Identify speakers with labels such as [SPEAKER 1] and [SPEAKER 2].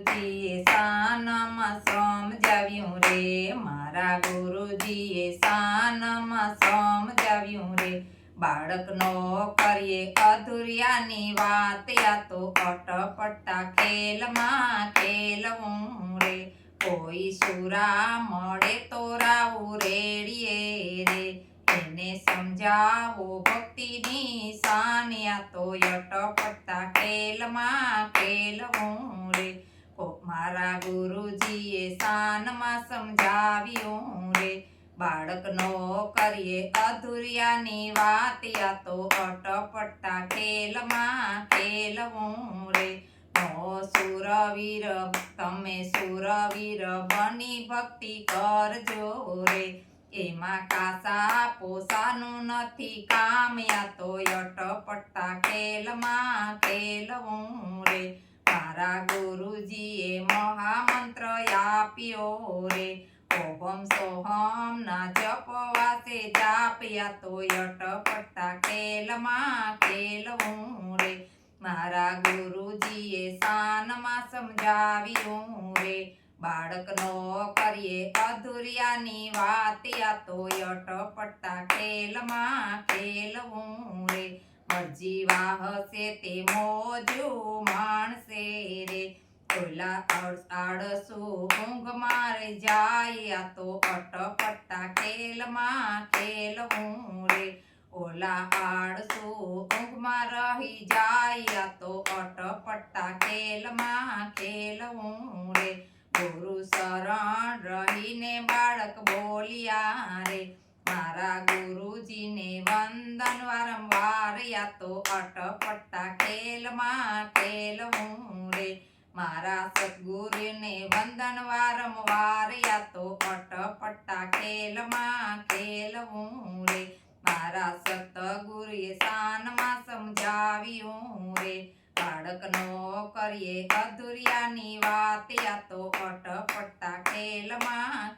[SPEAKER 1] ગુરુજીએ શાનમાં સમજાવ્યું રે, મારા ગુરુજીએ શાનમાં સમજાવ્યું રે, બાળકનો કરીએ અધૂરિયાની વાત, યા તો અટપટા ખેલમાં ખેલવું રે, કોઈ સુરા મળે તો રાવું રેડીએ રે, એને સમજાવો ભક્તિની શાન, યા તો અટપટા ખેલમાં ખેલવું રે, મારા ગુરુજીએ શાનમાં સમજાવ્યું રે, બાળકનો કરીએ અધૂરિયાની વાત, યા તો અટપટા ખેલમાં ખેલવું રે, સુરવીર તમે સુરવીર બની ભક્તિ કરજો રે, એમાં કાસા પોસાનું નથી કામ, યા તો અટપટા ખેલમાં ખેલવું રે, મારા ગુરુજીએ મહામંત્ર આપ્યો રે, ઓહમ સોહમ ના જપવાસે જાપ્યા, તો અટપટા ખેલમાં ખેલવું રે, મારા ગુરુજીએ શાનમાં સમજાવ્યું રે, બાળકનો કરીએ અધૂરિયાની વાત, યા તો અટપટા ખેલમાં ખેલવું રે, મરજી વાહશે તે મોજું માણસે રે, ઓલા આળસુ ઊંઘ મારે જાય, યા તો અટપટા ખેલમાં ખેલવું રે, ઓલા આળસુ ઊંઘમાં રહી જાય, યા તો અટપટા ખેલમાં ખેલવું રે, ગુરુ શરણ રહીને બાળક બોલ્યા રે, મારા ગુરુજીને વંદન વારંવાર, યા તો અટપટા ખેલમાં ખેલવું રે, મારા સદગુરુને વંદન વારંવાર, યા તો અટપટા ખેલમાં ખેલવું રે, મારા સતગુરુએ શાનમાં સમજાવ્યું રે, બાળકનો કરીએ અધૂરિયાની વાત, યા તો અટપટા ખેલમાં